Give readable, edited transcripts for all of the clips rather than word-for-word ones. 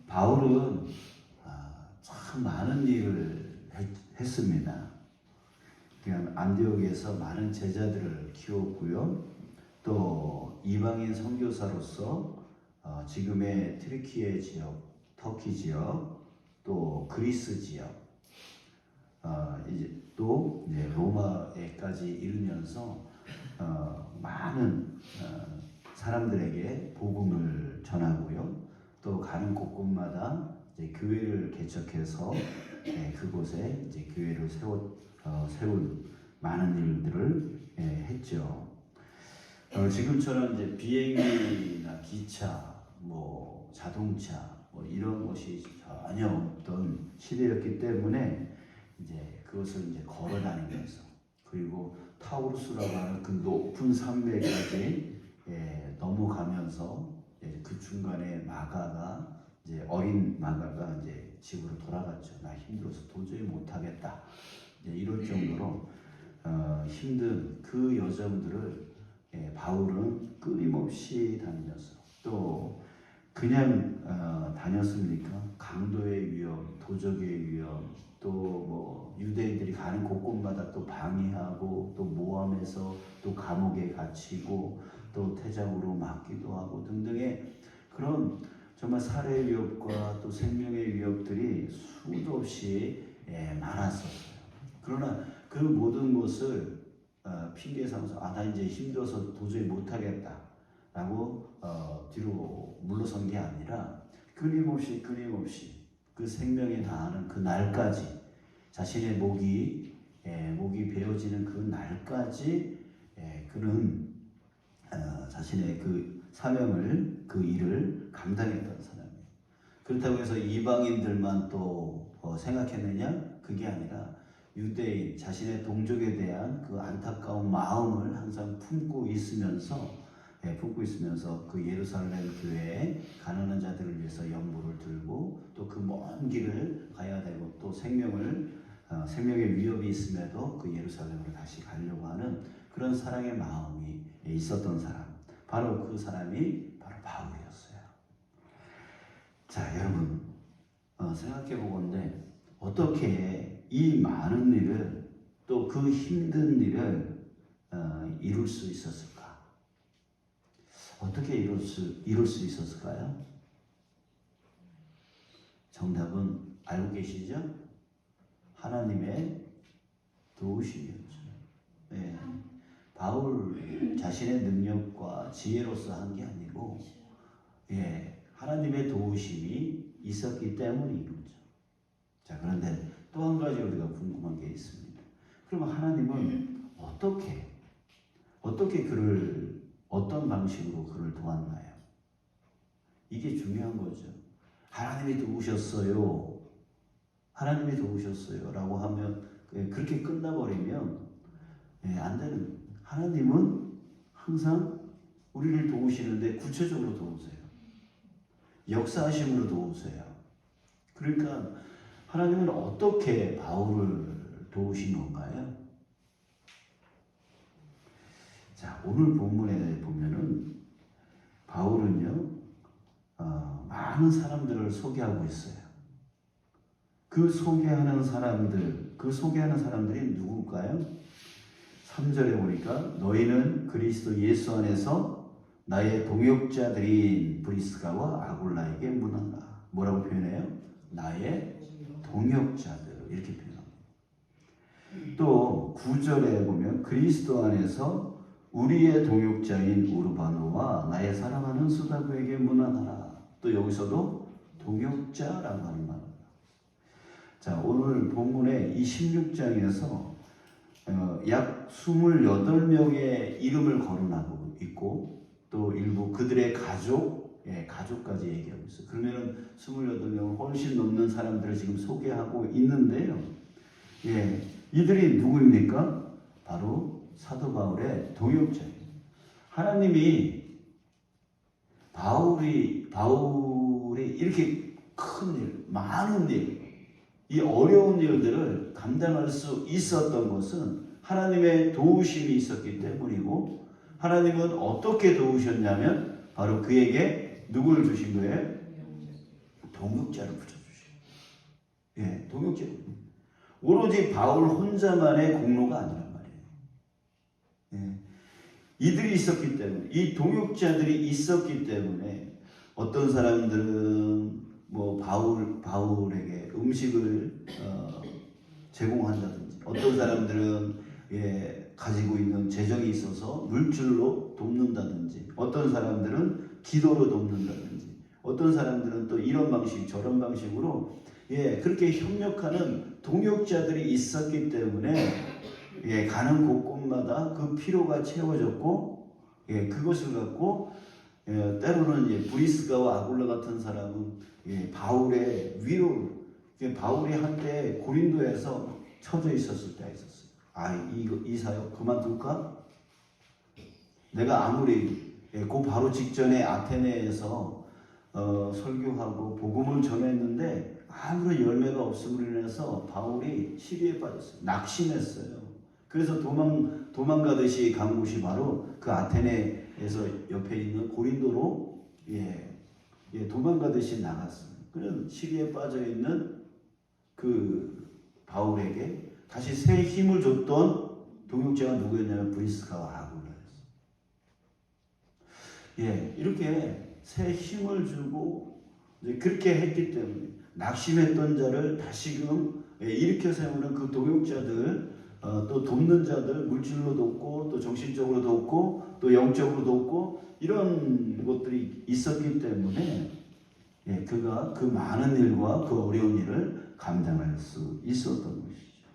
바울은 참 많은 일을 했습니다. 그냥 안디옥에서 많은 제자들을 키웠고요. 또 이방인 선교사로서 지금의 트리키예 지역, 터키 지역, 또 그리스 지역, 이제 또 이제 로마에까지 이르면서 많은 사람들에게 복음을 전하고요. 또 가는 곳곳마다 이제 교회를 개척해서 그곳에 이제 교회를 세운 많은 일들을 했죠. 지금처럼 이제 비행기나 기차, 뭐 자동차, 뭐 이런 것이 전혀 없던 시대였기 때문에 이제 그것을 이제 걸어 다니면서, 그리고 타우루스라고 하는 그 높은 산맥까지 넘어가면서 그 중간에 마가가 이제 어린 마가가 이제 집으로 돌아갔죠. 나 힘들어서 도저히 못하겠다. 이제 이럴 정도로 힘든 그 여정들을 바울은 끊임없이 다니면서, 또 그냥 다녔습니까? 강도의 위험, 도적의 위험, 또 뭐 유대인들이 가는 곳곳마다 또 방해하고, 또 모함해서 또 감옥에 갇히고, 또 태장으로 맞기도 하고 등등의 그런 정말 살해 위협과 또 생명의 위협들이 수도 없이 많았었어요. 그러나 그 모든 것을 핑계 삼아서 나 이제 힘들어서 도저히 못하겠다 라고 뒤로 물러선 게 아니라 끊임없이 그 생명에 다하는 그 날까지, 자신의 목이 베어지는 그 날까지 그는 자신의 그 사명을, 그 일을 감당했던 사람이에요. 그렇다고 해서 이방인들만 또 생각했느냐? 그게 아니라 유대인, 자신의 동족에 대한 그 안타까운 마음을 항상 품고 있으면서 그 예루살렘 교회에 가난한 자들을 위해서 연보를 들고, 또 그 먼 길을 가야 되고, 또 생명의 위협이 있음에도 그 예루살렘으로 다시 가려고 하는 그런 사랑의 마음이 있었던 사람, 바로 그 사람이 바로 바울이었어요. 자, 여러분 생각해 보건대 어떻게 이 많은 일을, 또 그 힘든 일을 이룰 수 있었을까? 어떻게 이룰 수 있었을까요? 정답은 알고 계시죠? 하나님의 도우심이었죠. 바울 자신의 능력과 지혜로서 한 게 아니고, 하나님의 도우심이 있었기 때문인 거죠. 자, 그런데 또 한 가지 우리가 궁금한 게 있습니다. 그러면 하나님은 어떻게 그를, 어떤 방식으로 그를 도왔나요? 이게 중요한 거죠. 하나님이 도우셨어요 라고 하면 그렇게 끝나버리면 안 되는. 하나님은 항상 우리를 도우시는데 구체적으로 도우세요. 역사하심으로 도우세요. 그러니까 하나님은 어떻게 바울을 도우신 건가요? 자, 오늘 본문에 보면은 바울은요 많은 사람들을 소개하고 있어요. 그 소개하는 사람들이 누굴까요? 3절에 보니까 너희는 그리스도 예수 안에서 나의 동역자들인 브리스가와 아굴라에게 문하라. 뭐라고 표현해요? 나의 동역자들, 이렇게 표현합니다. 또 9절에 보면 그리스도 안에서 우리의 동역자인 우르바노와 나의 사랑하는 수다구에게 문안하라. 또 여기서도 동역자라고 하는 말입니다. 자, 오늘 본문의 이 16장에서 약 28명의 이름을 거론하고 있고, 또 일부 그들의 가족까지 얘기하고 있어요. 그러면은 28명은 훨씬 넘는 사람들을 지금 소개하고 있는데요. 이들이 누구입니까? 바로 사도 바울의 동역자입니다. 하나님이 바울이 이렇게 큰 일, 많은 일, 이 어려운 일들을 감당할 수 있었던 것은 하나님의 도우심이 있었기 때문이고, 하나님은 어떻게 도우셨냐면 바로 그에게 누구를 주신 거예요? 동역자를 붙여주셔요. 예, 동역자. 오로지 바울 혼자만의 공로가 아니란 말이에요. 예. 이들이 있었기 때문에, 이 동역자들이 있었기 때문에 어떤 사람들은 뭐 바울에게 음식을 제공한다든지, 어떤 사람들은 가지고 있는 재정이 있어서 물질로 돕는다든지, 어떤 사람들은 기도로 돕는다든지, 어떤 사람들은 또 이런 방식 저런 방식으로 그렇게 협력하는 동역자들이 있었기 때문에 가는 곳곳마다 그 필요가 채워졌고, 그것을 갖고 때로는 브리스가와 아굴라 같은 사람은 바울의 위로, 바울이 한때 고린도에서 처져 있었을 때가 있었어요. 이 사역 그만둘까? 내가 아무리 그 바로 직전에 아테네에서 설교하고 복음을 전했는데 아무런 열매가 없음으로 인해서 바울이 시리에 빠졌어요. 낙심했어요. 그래서 도망가듯이 간 곳이 바로 그 아테네에서 옆에 있는 고린도로 도망가듯이 나갔어요. 그래서 시리에 빠져 있는 그 바울에게 다시 새 힘을 줬던 동역자가 누구였냐면 브리스가와 아굴라였어요. 이렇게 새 힘을 주고 그렇게 했기 때문에 낙심했던 자를 다시금 일으켜 세우는 그 동역자들, 또 돕는 자들, 물질로 돕고 또 정신적으로 돕고 또 영적으로 돕고 이런 것들이 있었기 때문에 그가 그 많은 일과 그 어려운 일을 감당할 수 있었던 것이죠.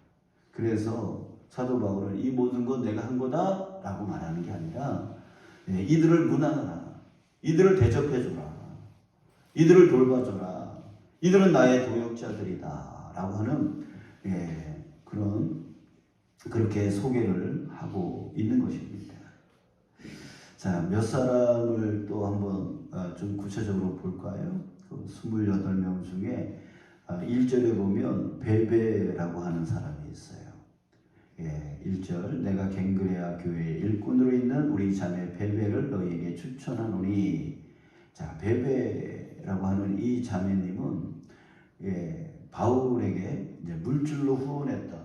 그래서 사도 바울은 이 모든 건 내가 한 거다라고 말하는 게 아니라 이들을 문안하라, 이들을 대접해줘라, 이들을 돌봐줘라, 이들은 나의 동역자들이다 라고 하는 그렇게 소개를 하고 있는 것입니다. 자, 몇 사람을 또 한번 좀 구체적으로 볼까요? 그 28명 중에 1절에 보면 베베라고 하는 사람이 있어요. 1절, 내가 갱그레아 교회의 일꾼으로 있는 우리 자매 베베를 너희에게 추천하노니. 자, 베베라고 하는 이 자매님은 바울에게 이제 물질로 후원했던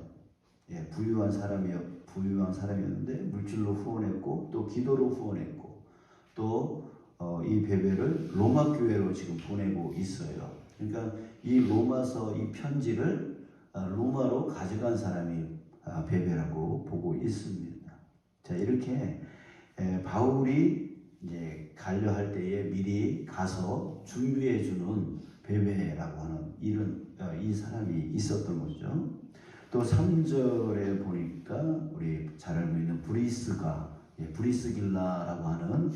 부유한 사람이었는데 물질로 후원했고 또 기도로 후원했고 또 이 베베를 로마 교회로 지금 보내고 있어요. 그러니까 이 로마서 이 편지를 로마로 가져간 사람이 베베라고 보고 있습니다. 자, 이렇게 바울이 이제 가려 할 때에 미리 가서 준비해 주는 베베라고 하는 이 사람이 있었던 거죠. 또 3절에 보니까 우리 잘 알고 있는 브리스길라라고 하는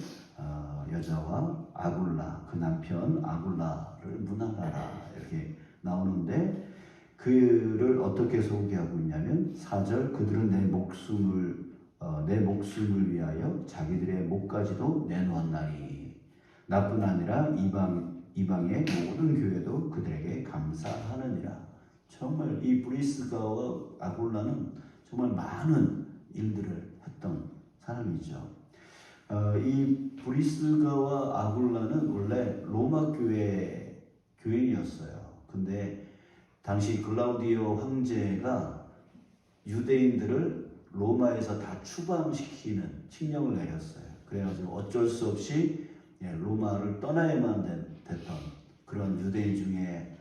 여자와 아굴라, 그 남편 아굴라를 문안하라 이렇게 나오는데, 그를 어떻게 소개하고 있냐면 4절, 그들은 내 목숨을 위하여 자기들의 목까지도 내놓았나니 나뿐 아니라 이방의 모든 교회도 그들에게 감사하느니라. 정말 이 브리스가와 아굴라는 정말 많은 일들을 했던 사람이죠. 이 브리스가와 아굴라는 원래 로마 교회 교인이었어요. 근데 당시 글라우디오 황제가 유대인들을 로마에서 다 추방시키는 칙령을 내렸어요. 그래가지고 어쩔 수 없이 로마를 떠나야만 됐던 그런 유대인 중에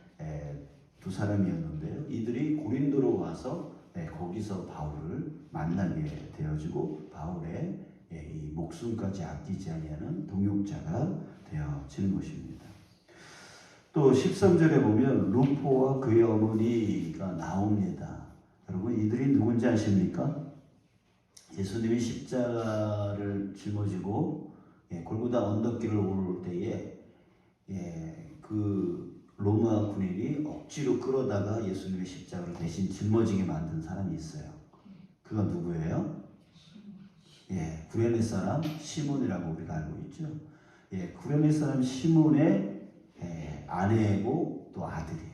두 사람이었는데요. 이들이 고린도로 와서 거기서 바울을 만나게 되어지고 바울의 이 목숨까지 아끼지 아니하는 동역자가 되어지는 것입니다. 또 13절에 보면 루포와 그의 어머니가 나옵니다. 여러분, 이들이 누군지 아십니까? 예수님이 십자가를 짊어지고 골고다 언덕길을 오를 때에 그 로마 군인이 억지로 끌어다가 예수님의 십자가를 대신 짊어지게 만든 사람이 있어요. 그가 누구예요? 구레네 사람 시몬이라고 우리가 알고 있죠. 구레네 사람 시몬의 아내고 또 아들이에요.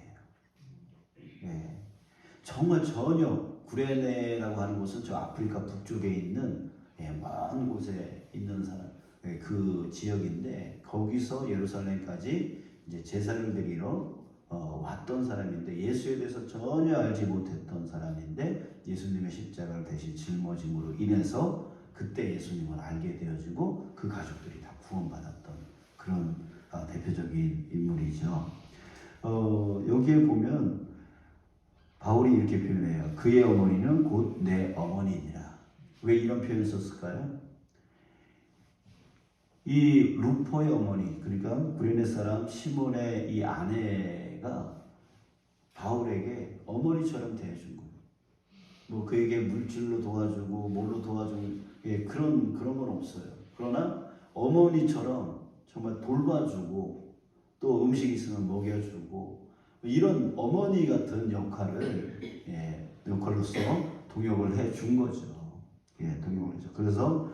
정말 전혀 구레네라고 하는 곳은 저 아프리카 북쪽에 있는 먼 곳에 있는 사람, 그 지역인데 거기서 예루살렘까지 이제 제사를 드리러 봤던 사람인데 예수에 대해서 전혀 알지 못했던 사람인데 예수님의 십자가를 대신 짊어짐으로 인해서 그때 예수님을 알게 되어지고 그 가족들이 다 구원받았던 그런 대표적인 인물이죠. 여기에 보면 바울이 이렇게 표현해요. 그의 어머니는 곧 내 어머니니라. 왜 이런 표현을 썼을까요? 이 루포의 어머니, 그러니까 구레네 사람 시몬의 이 아내가 바울에게 어머니처럼 대해준 거예요. 뭐 그에게 물질로 도와주고 뭘로 도와주고 그런 건 없어요. 그러나 어머니처럼 정말 돌봐주고 또 음식 있으면 먹여주고 이런 어머니 같은 역할로서 동역을 해준 거죠. 동역을 해줘. 그래서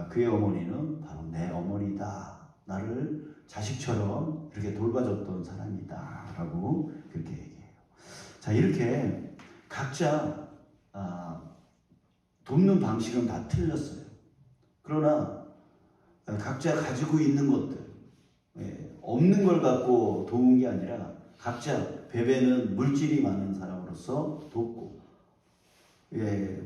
그의 어머니는 바로 내 어머니다. 나를 자식처럼 이렇게 돌봐줬던 사람이다. 라고 그렇게 얘기해요. 자, 이렇게 각자 돕는 방식은 다 틀렸어요. 그러나 각자 가지고 있는 것들, 없는 걸 갖고 도운 게 아니라 각자 베베는 물질이 많은 사람으로서 돕고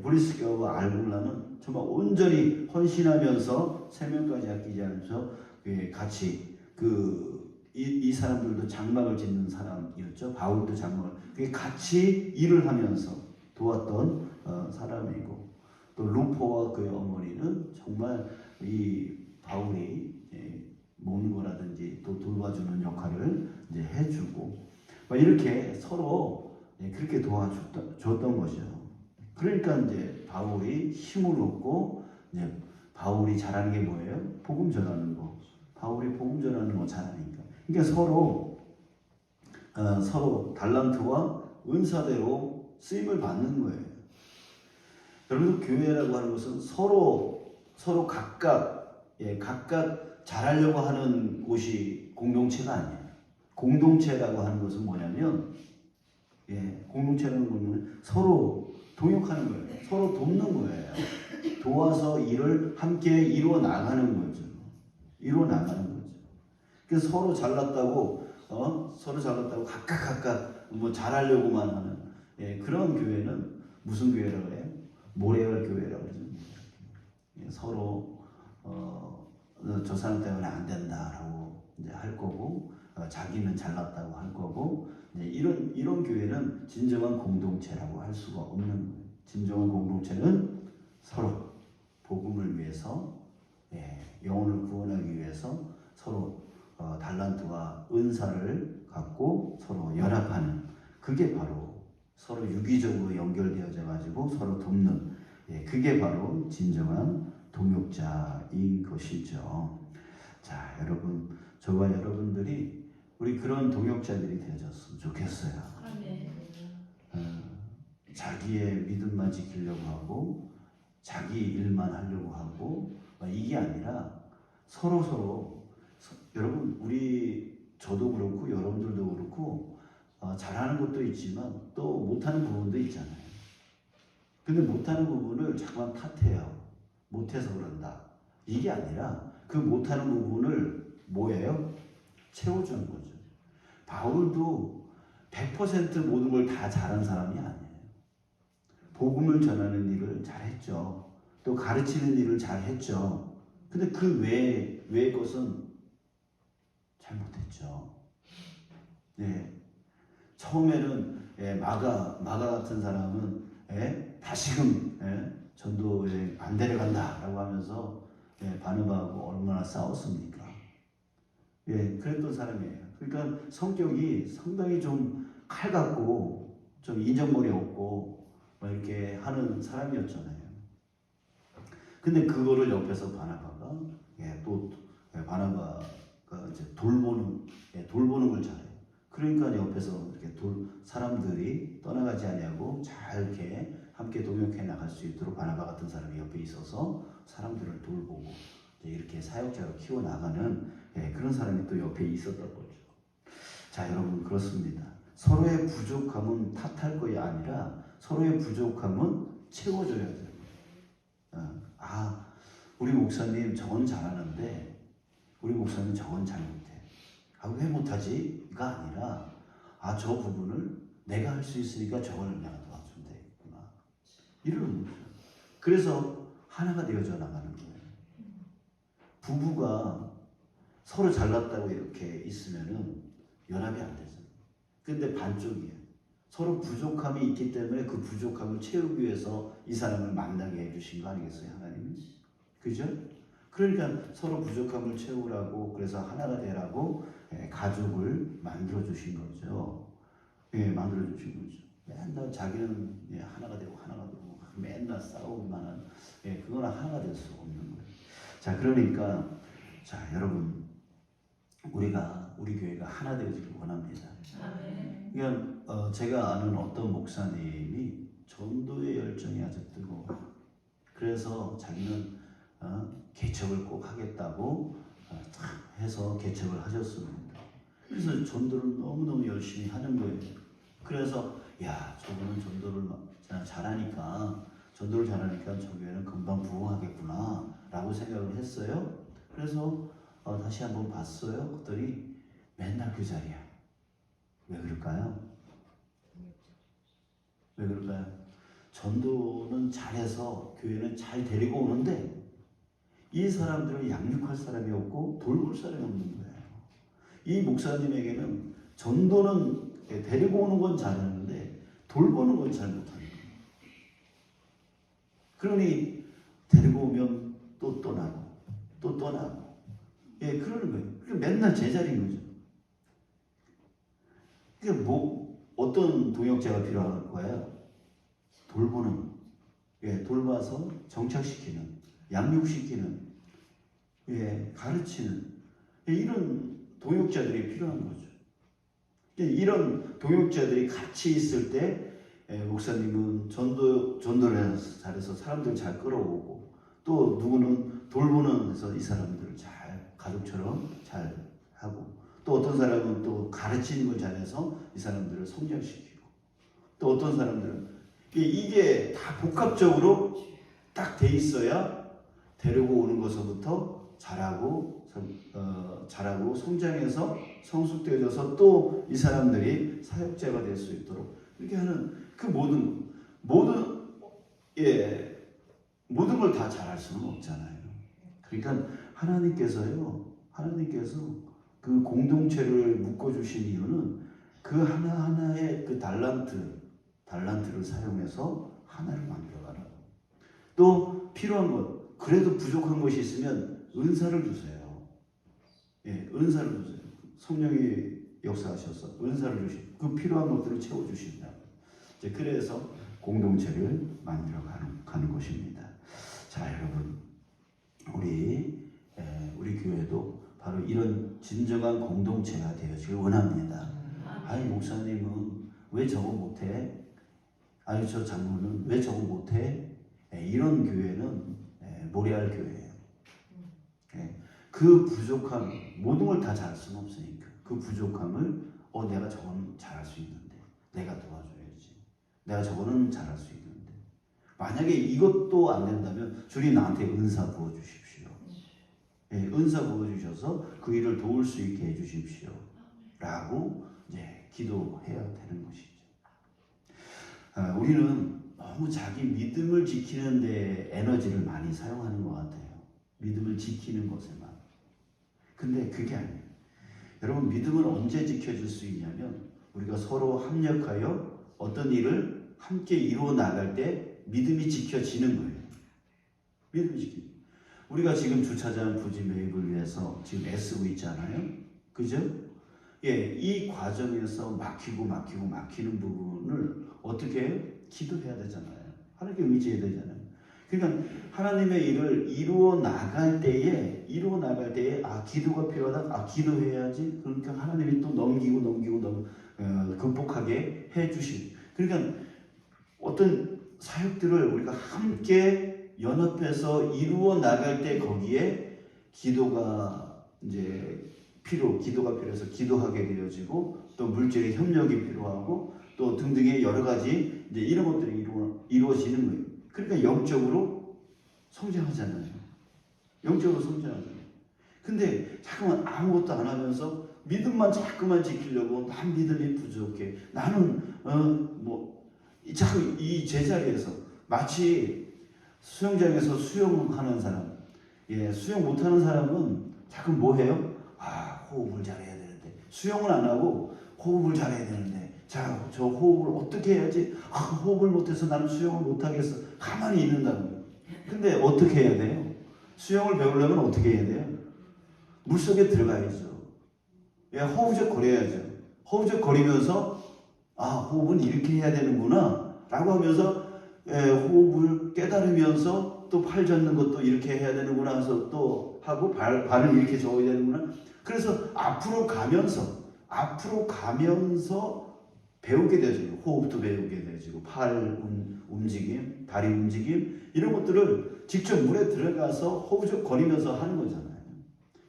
브리스가와 알굴라는 정말 온전히 헌신하면서 생명까지 아끼지 않으면서 같이 이 사람들도 장막을 짓는 사람이었죠. 바울도 장막을 같이 일을 하면서 도왔던 사람이고 또 루포와 그의 어머니는 정말 이 바울이 먹는 거라든지 또 돌봐주는 역할을 이제 해주고 이렇게 서로 그렇게 도와줬던 거죠. 그러니까 이제 바울이 힘을 얻고 이제 바울이 잘하는 게 뭐예요? 복음 전하는 거. 바울이 복음 전하는 거 잘하니까. 그러니까 서로 달란트와 은사대로 쓰임을 받는 거예요. 여러분 교회라고 하는 것은 서로 각각 잘하려고 하는 곳이 공동체가 아니에요. 공동체라고 하는 것은 뭐냐면 공동체라는 것은 서로 동역하는 거예요. 서로 돕는 거예요. 도와서 일을 함께 이루어 나가는 거죠. 그래서 서로 잘났다고 각각 뭐 잘하려고만 하는 그런 교회는 무슨 교회라고 해요? 모래알 교회라고 그러죠. 서로 저 사람 때문에 안 된다라고 이제 할 거고 자기는 잘났다고 할 거고 이런 교회는 진정한 공동체라고 할 수가 없는 거예요. 진정한 공동체는 서로 복음을 위해서 영혼을 구원하기 위해서 서로 달란트와 은사를 갖고 서로 연합하는 그게 바로 서로 유기적으로 연결되어져 가지고 서로 돕는 그게 바로 진정한 동역자인 것이죠. 자, 여러분, 저와 여러분들이 우리 그런 동역자들이 되어졌으면 좋겠어요. 자기의 믿음만 지키려고 하고 자기 일만 하려고 하고 이게 아니라 서로 여러분 저도 그렇고 여러분들도 그렇고 잘하는 것도 있지만 또 못하는 부분도 있잖아요. 근데 못하는 부분을 자꾸만 탓해요. 못해서 그런다. 이게 아니라 그 못하는 부분을 뭐예요? 채워주는 거죠. 바울도 100% 모든 걸 다 잘한 사람이 아니에요. 복음을 전하는 일을 잘했죠. 또 가르치는 일을 잘했죠. 근데 그 외의 것은 잘못했죠. 처음에는 마가 같은 사람은 다시금 전도에 안 데려간다라고 하면서 바나바하고 얼마나 싸웠습니까? 그랬던 사람이에요. 그러니까 성격이 상당히 좀 칼 같고 좀 인정머리 없고 이렇게 하는 사람이었잖아요. 근데 그거를 옆에서 바나바가 바나바가 이제 돌보는 걸 잘해요. 그러니까 옆에서 이렇게 사람들이 떠나가지 아니하고 잘 이렇게 함께 동역해 나갈 수 있도록 바나바 같은 사람이 옆에 있어서 사람들을 돌보고 이렇게 사역자로 키워 나가는 그런 사람이 또 옆에 있었던 거죠. 자, 여러분 그렇습니다. 서로의 부족함은 탓할 것이 아니라 서로의 부족함은 채워줘야 돼요. 우리 목사님 저건 잘하는데 우리 목사님 저건 잘 못해. 왜 못하지? 가 아니라 아, 저 부분을 내가 할 수 있으니까 저걸 내가 도와주면 되겠구나. 이러는 거죠. 그래서 하나가 되어져 나가는 거예요. 부부가 서로 잘났다고 이렇게 있으면은 연합이 안 되잖아요. 근데 반쪽이에요. 서로 부족함이 있기 때문에 그 부족함을 채우기 위해서 이 사람을 만나게 해주신 거 아니겠어요, 하나님이? 그죠? 그러니까 서로 부족함을 채우라고, 그래서 하나가 되라고 가족을 만들어 주신 거죠. 예, 만들어 주신 거죠. 맨날 자기는 하나가 되고 맨날 싸우기만 한, 그거는 하나가 될 수 없는 거예요. 자, 그러니까 자, 여러분, 우리가 우리 교회가 하나 되어지길 원합니다. 그러니까 제가 아는 어떤 목사님이 전도의 열정이 아주 뜨거워. 그래서 자기는 개척을 꼭 하겠다고 해서 개척을 하셨습니다. 그래서 전도를 너무너무 열심히 하는 거예요. 그래서 야, 저분은 전도를 잘하니까 저 교회는 금방 부흥하겠구나 라고 생각을 했어요. 그래서 다시 한번 봤어요. 그랬더니 맨날 그 자리야. 왜 그럴까요? 왜 그럴까요? 전도는 잘해서 교회는 잘 데리고 오는데 이 사람들을 양육할 사람이 없고 돌볼 사람이 없는 거예요. 이 목사님에게는 전도는 데리고 오는 건 잘하는데 돌보는 건 잘 못하는 거예요. 그러니 데리고 오면 또 떠나고 또 떠나고 그러는 거예요. 그러니까 맨날 제자리인 거죠. 그러니까 어떤 동역자가 필요할 거예요? 돌보는, 돌봐서 정착시키는, 양육시키는, 가르치는 이런 동역자들이 필요한 거죠. 이런 동역자들이 같이 있을 때 목사님은 전도를 잘해서 사람들 잘 끌어오고 또 누구는 돌보는 데서 이 사람들을 잘 가족처럼 잘 하고 또 어떤 사람은 또 가르치는 걸 잘해서 이 사람들을 성장시키고 또 어떤 사람들은 이게 다 복합적으로 딱 돼 있어야 데리고 오는 것부터 잘하고 성장해서 성숙되어져서 또 이 사람들이 사역자가 될 수 있도록 이렇게 하는 그 모든 걸 다 잘할 수는 없잖아요. 그러니까 하나님께서 그 공동체를 묶어주신 이유는 그 하나하나의 그 달란트를 사용해서 하나를 만들어가라고. 또 필요한 것, 그래도 부족한 것이 있으면 은사를 주세요. 은사를 주세요. 성령이 역사하셔서 은사를 주시고 그 필요한 것들을 채워주신다. 그래서 공동체를 만들어가는 것입니다. 자, 여러분, 우리 교회도 바로 이런 진정한 공동체가 되어지길 원합니다. 아니, 목사님은 왜 저거 못해? 아니, 저 장로는 왜 저거 못해? 이런 교회는 모래알 교회예요. 그 부족함, 모든 걸 다 잘할 수는 없으니까 그 부족함을 내가 저건 잘할 수 있는데 내가 도와줘야지. 내가 저거는 잘할 수 있는데 만약에 이것도 안 된다면 주님 나한테 은사 부어주십시오. 은사 부어주셔서 그 일을 도울 수 있게 해주십시오. 라고 기도해야 되는 것이죠. 우리는 너무 자기 믿음을 지키는 데 에너지를 많이 사용하는 것 같아요. 믿음을 지키는 것에만. 근데 그게 아니에요. 여러분, 믿음을 언제 지켜줄 수 있냐면 우리가 서로 합력하여 어떤 일을 함께 이루어 나갈 때 믿음이 지켜지는 거예요. 믿음이 지켜지는 거예요. 우리가 지금 주차장 부지 매입을 위해서 지금 애쓰고 있잖아요. 그죠? 이 과정에서 막히는 부분을 어떻게 해요? 기도해야 되잖아요. 하나님께 의지해야 되잖아요. 그러니까 하나님의 일을 이루어 나갈 때에 기도가 필요하다. 기도해야지. 그러니까 하나님이 또 넘기고 극복하게 해주시. 그러니까 어떤 사역들을 우리가 함께 연합해서 이루어 나갈 때 거기에 기도가 필요해서 기도하게 되어지고 또 물질의 협력이 필요하고 또 등등의 여러 가지 이런 것들이 이루어지는 거예요. 그러니까 영적으로 성장하잖아요. 근데 잠깐만 아무것도 안 하면서 믿음만 자꾸만 지키려고 난 믿음이 부족해. 나는 자꾸 이 제자리에서 마치 수영장에서 수영하는 사람, 수영 못하는 사람은 자꾸 뭐 해요? 호흡을 잘해야 되는데 수영은 안 하고 호흡을 잘해야 되는데 자, 저 호흡을 어떻게 해야지? 호흡을 못해서 나는 수영을 못하겠어. 가만히 있는다고요. 근데 어떻게 해야 돼요? 수영을 배우려면 어떻게 해야 돼요? 물속에 들어가야죠. 호흡적 거려야죠. 호흡적 거리면서 호흡은 이렇게 해야 되는구나 라고 하면서 호흡을 깨달으면서 또 팔 젓는 것도 이렇게 해야 되는구나 해서 또 하고 발을 이렇게 저어야 되는구나. 그래서 앞으로 가면서 배우게 되죠. 호흡도 배우게 되죠. 팔 움직임, 다리 움직임 이런 것들을 직접 물에 들어가서 호흡적 거리면서 하는 거잖아요.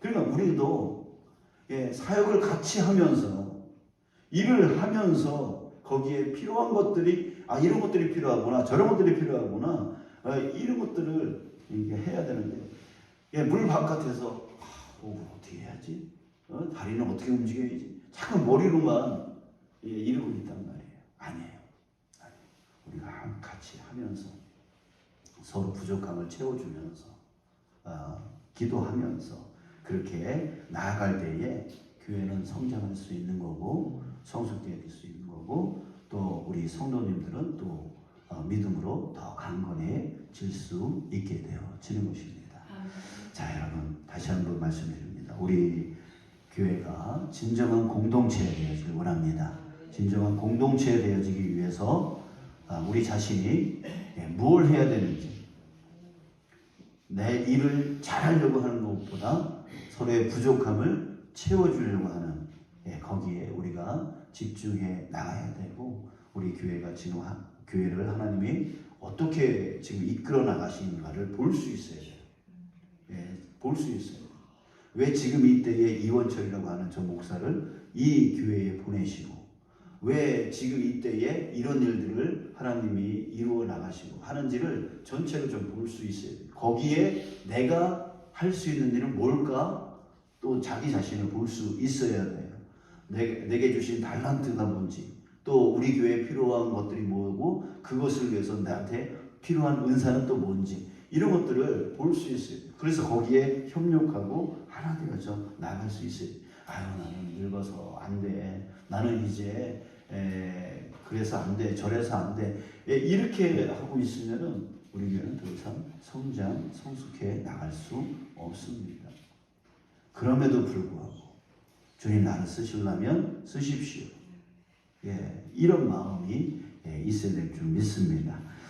그러니까 우리도 사역을 같이 하면서 일을 하면서 거기에 필요한 것들이 이런 것들이 필요하구나 저런 것들이 필요하구나 이런 것들을 이렇게 해야 되는데 물 바깥에서 호흡을 어떻게 해야지? 다리는 어떻게 움직여야지? 자꾸 머리로만 이러고 있단 말이에요. 아니에요. 우리가 같이 하면서 서로 부족함을 채워주면서 기도하면서 그렇게 나아갈 때에 교회는 성장할 수 있는 거고 성숙될 수 있는 거고 또 우리 성도님들은 또 믿음으로 더 강건해질 수 있게 되어지는 것입니다. 자, 여러분 다시 한번 말씀드립니다. 우리 교회가 진정한 공동체가 되어지길 원합니다. 진정한 공동체가 되어지기 위해서 우리 자신이 무엇을 해야 되는지 내 일을 잘하려고 하는 것보다 서로의 부족함을 채워주려고 하는 거기에 우리가 집중해 나가야 되고 우리 교회가 지금 교회를 하나님이 어떻게 지금 이끌어 나가시는가를 볼 수 있어야 돼요. 볼 수 있어요. 왜 지금 이때에 이원철이라고 하는 저 목사를 이 교회에 보내시고 왜 지금 이때에 이런 일들을 하나님이 이루어 나가시고 하는지를 전체를 좀 볼 수 있어야 돼요. 거기에 내가 할 수 있는 일은 뭘까? 또 자기 자신을 볼 수 있어야 돼요. 내게 주신 달란트가 뭔지 또 우리 교회에 필요한 것들이 뭐고 그것을 위해서 나한테 필요한 은사는 또 뭔지 이런 것들을 볼 수 있어요. 그래서 거기에 협력하고 하나 되어서 나갈 수 있어요. 나는 늙어서 안 돼. 나는 이제 그래서 안 돼. 저래서 안 돼. 이렇게 하고 있으면은 우리 교회는 더 이상 성숙해 나갈 수 없습니다. 그럼에도 불구하고 주님 나를 쓰시려면 쓰십시오. 이런 마음이 있어야 될 줄 믿습니다.